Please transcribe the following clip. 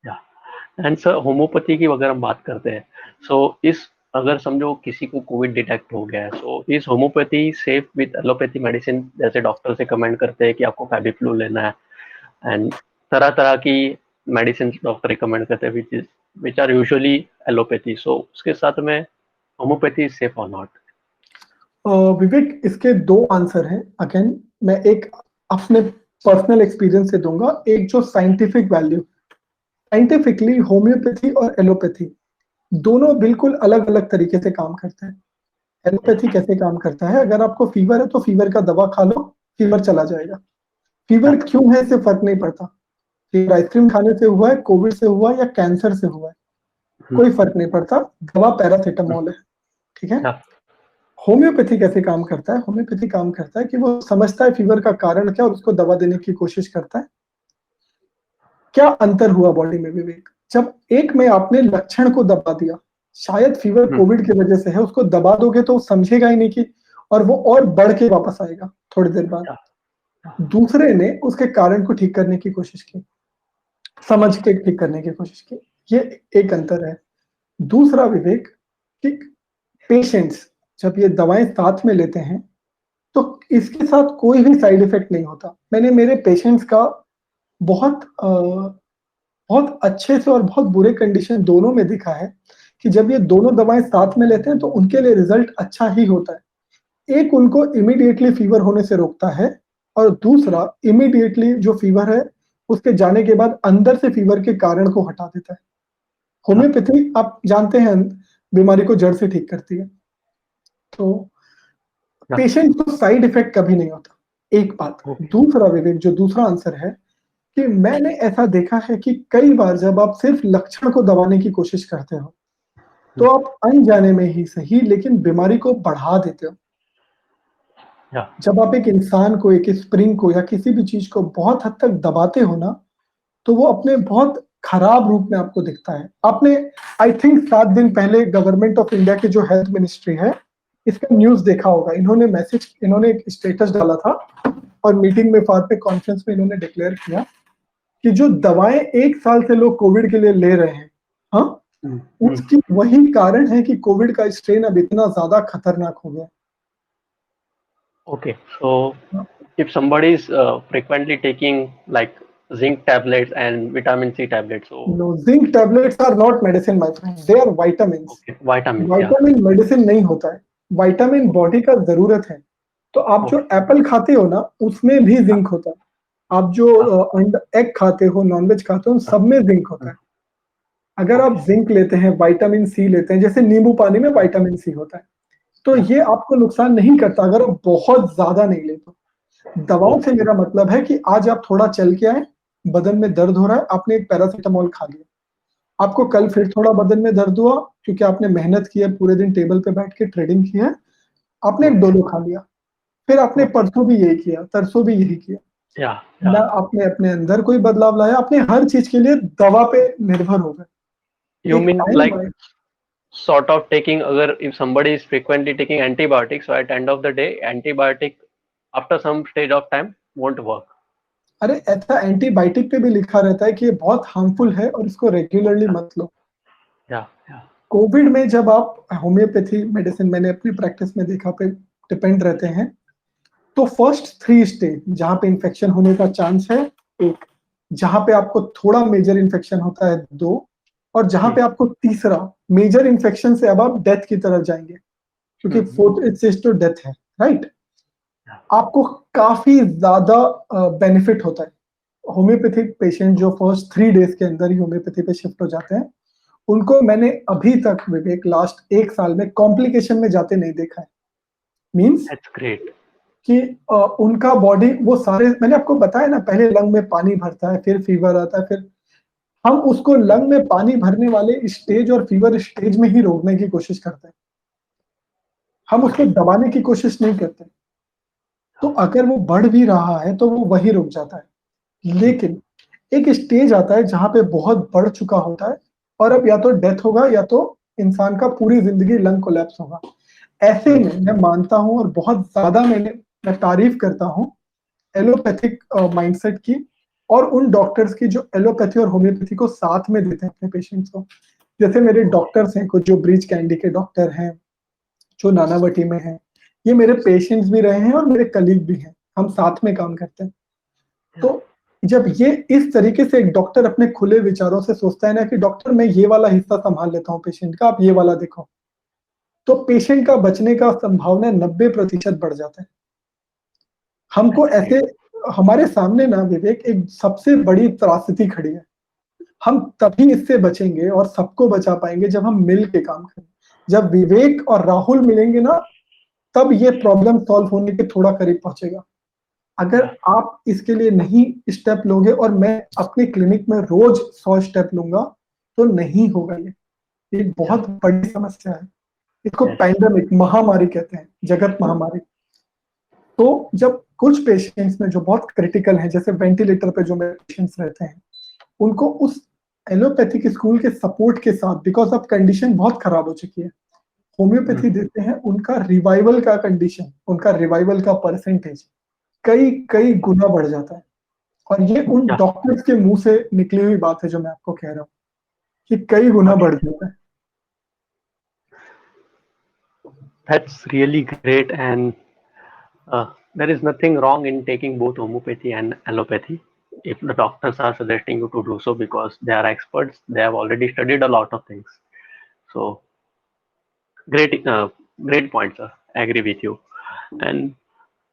या and sir homeopathy की अगर हम बात करते हैं, सो इस अगर समझो किसी को कोविड डिटेक्ट हो गया है, so is homeopathy safe with allopathy medicine? जैसे डॉक्टर से कमेंट करते हैं कि आपको फेबिफ्लू लेना है, एंड तरह तरह की मेडिसिन डॉक्टर रिकमेंड करते हैं विच आर यूजुअली एलोपैथी, सो उसके साथ में होम्योपैथी सेफ और नॉट? विवेक, इसके दो आंसर हैं। अगेन मैं एक अपने पर्सनल एक्सपीरियंस से दूंगा, एक जो साइंटिफिक वैल्यू। साइंटिफिकली होम्योपैथी और एलोपैथी दोनों बिल्कुल अलग अलग तरीके से काम करते हैं। एलोपैथी कैसे काम करता है, अगर आपको फीवर है तो फीवर का दवा खा लो, फीवर चला जाएगा। फीवर क्यों है इससे फर्क नहीं पड़ता, फीवर आइसक्रीम खाने से हुआ है, कोविड से हुआ है या कैंसर से हुआ है, कोई फर्क नहीं पड़ता, दवा पैरासिटामोल है। ठीक है। होम्योपैथी कैसे काम करता है, होम्योपैथी काम करता है कि वो समझता है फीवर का कारण क्या और उसको दवा देने की कोशिश करता है। क्या अंतर हुआ बॉडी में विवेक, जब एक में आपने लक्षण को दबा दिया, शायद फीवर कोविड की वजह से है, उसको दबा दोगे तो समझेगा ही नहीं कि, और वो और बढ़ के वापस आएगा थोड़ी देर बाद। दूसरे ने उसके कारण को ठीक करने की कोशिश की, समझ के ठीक करने की कोशिश की, ये एक अंतर है। दूसरा विवेक कि पेशेंट्स जब ये दवाएं साथ में लेते हैं तो इसके साथ कोई भी साइड इफेक्ट नहीं होता। मैंने मेरे पेशेंट्स का बहुत अच्छे से और बहुत बुरे कंडीशन दोनों में दिखा है कि जब ये दोनों दवाएं साथ में लेते हैं तो उनके लिए रिजल्ट अच्छा ही होता है। एक उनको इमीडिएटली फीवर होने से रोकता है और दूसरा इमीडिएटली जो फीवर है उसके जाने के बाद अंदर से फीवर के कारण को हटा देता है। होम्योपैथी आप जानते हैं बीमारी को जड़ से ठीक करती है, तो पेशेंट को साइड इफेक्ट कभी नहीं होता, एक बात। दूसरा विवेक, जो दूसरा आंसर है कि मैंने ऐसा देखा है कि कई बार जब आप सिर्फ लक्षण को दबाने की कोशिश करते हो तो आप अनजाने में ही सही लेकिन बीमारी को बढ़ा देते हो। जब आप एक इंसान को, एक स्प्रिंग को या किसी भी चीज को बहुत हद तक दबाते हो ना, तो वो अपने बहुत खराब रूप में आपको दिखता है। आपने आई थिंक 7 दिन पहले गवर्नमेंट ऑफ इंडिया की जो हेल्थ मिनिस्ट्री है, इसका न्यूज देखा होगा। इन्होंने एक स्टेटस डाला था और मीटिंग में बाद में कॉन्फ्रेंस में इन्होंने डिक्लेयर किया कि जो दवाएं 1 साल से लोग कोविड के लिए ले रहे हैं, हाँ, उसकी वही कारण है कि कोविड का स्ट्रेन अब इतना ज्यादा खतरनाक हो गया। Okay, so if somebody is frequently taking like zinc tablets and vitamin C tablets, so no, zinc tablets are not medicine my friend, they are vitamins. okay, vitamins, vitamin medicine नहीं होता है, vitamin body का जरूरत है। तो आप जो Apple खाते हो ना उसमें भी जिंक होता है, आप जो एग खाते हो, नॉनवेज खाते हो, सब में जिंक होता है। अगर आप जिंक लेते हैं, विटामिन सी लेते हैं, जैसे नींबू पानी में विटामिन सी होता है, तो ये आपको नुकसान नहीं करता अगर आप बहुत ज्यादा नहीं लेते। दवाओं से मेरा मतलब है कि आज आप थोड़ा चल के आए, बदन में दर्द हो रहा है, आपने एक पैरासिटामोल खा लिया, आपको कल फिर थोड़ा बदन में दर्द हुआ क्योंकि आपने मेहनत की है, पूरे दिन टेबल पे बैठ के ट्रेडिंग की है, आपने एक डोलो खा लिया, फिर आपने परसों भी यही किया, तरसों भी यही किया, ना आपने अपने अंदर कोई बदलाव लाया, आपने हर चीज के लिए दवा पे निर्भर हो गए। You mean like sort of taking, अगर if somebody is frequently taking antibiotics, so at end of the day antibiotic after some stage of time won't work. अरे ऐसा एंटीबायोटिक पे भी लिखा रहता है कि ये बहुत हार्मफुल है और इसको रेगुलरली मत लो। कोविड में जब आप होम्योपैथी मेडिसिन, मैंने अपनी प्रैक्टिस में देखा, पे डिपेंड रहते हैं, तो फर्स्ट 3 स्टेज जहां पे इन्फेक्शन होने का चांस है 1, जहां पे आपको थोड़ा मेजर इन्फेक्शन होता है 2, और जहां पे आपको तीसरा मेजर इन्फेक्शन से अब आप डेथ की तरफ जाएंगे क्योंकि 4th स्टेज तो डेथ है, राइट। आपको काफी ज्यादा बेनिफिट होता है। होम्योपैथिक पेशेंट जो फर्स्ट 3 डेज के अंदर ही होम्योपैथी पे शिफ्ट हो जाते हैं, उनको मैंने अभी तक विवेक लास्ट 1 साल में कॉम्प्लिकेशन में जाते नहीं देखा है। मीन्स कि उनका बॉडी, वो सारे मैंने आपको बताया ना, पहले लंग में पानी भरता है, फिर फीवर आता है, फिर हम उसको लंग में पानी भरने वाले स्टेज और फीवर स्टेज में ही रोकने की कोशिश करते हैं, हम उसको दबाने की कोशिश नहीं करते। तो अगर वो बढ़ भी रहा है तो वो वही रुक जाता है। लेकिन एक स्टेज आता है जहां पे बहुत बढ़ चुका होता है और अब या तो डेथ होगा या तो इंसान का पूरी जिंदगी लंग कोलैप्स होगा। ऐसे में मैं मानता हूं और बहुत ज्यादा मैं तारीफ करता हूं एलोपैथिक माइंडसेट की, और उन डॉक्टर्स की जो एलोपैथी और होम्योपैथी को साथ में देते हैं अपने पेशेंट्स को। जैसे मेरे डॉक्टर्स हैं कुछ, जो ब्रीच कैंडी के डॉक्टर हैं, जो नानावटी में हैं, ये मेरे पेशेंट्स भी रहे हैं और मेरे कलीग भी हैं, हम साथ में काम करते हैं। तो जब ये इस तरीके से एक डॉक्टर अपने खुले विचारों से सोचता है ना कि डॉक्टर मैं ये वाला हिस्सा संभाल लेता हूँ पेशेंट का, आप ये वाला देखो, तो पेशेंट का बचने का संभावना 90% बढ़ जाता है। हमको ऐसे, हमारे सामने ना विवेक एक सबसे बड़ी त्रासदी खड़ी है। हम तभी इससे बचेंगे और सबको बचा पाएंगे जब हम मिल के काम करें। जब विवेक और राहुल मिलेंगे ना, तब ये प्रॉब्लम सॉल्व होने के थोड़ा करीब पहुंचेगा। अगर आप इसके लिए नहीं स्टेप लोगे, और मैं अपने क्लिनिक में रोज 100 स्टेप लूंगा, तो नहीं होगा ये बहुत बड़ी समस्या है। इसको पैंडेमिक, महामारी कहते हैं, जगत महामारी। तो जब कुछ पेशेंट्स में जो बहुत क्रिटिकल हैं, जैसे वेंटिलेटर पे जो मेरे पेशेंट्स रहते हैं, उनको उस एलोपैथिक स्कूल के सपोर्ट के साथ, बिकॉज अब कंडीशन बहुत खराब हो चुकी है, होम्योपैथी देते हैं, उनका रिवाइवल का कंडीशन, उनका रिवाइवल का परसेंटेज कई कई गुना बढ़ जाता है। और ये उन डॉक्टर्स के मुंह से निकली हुई बात है जो मैं आपको कह रहा हूँ कि कई गुना बढ़ जाता है। That's really great, and there is nothing wrong in taking both homeopathy and allopathy if the doctors are suggesting you to do so, because they are experts, they have already studied a lot of things. So great, great point, sir. I agree with you. And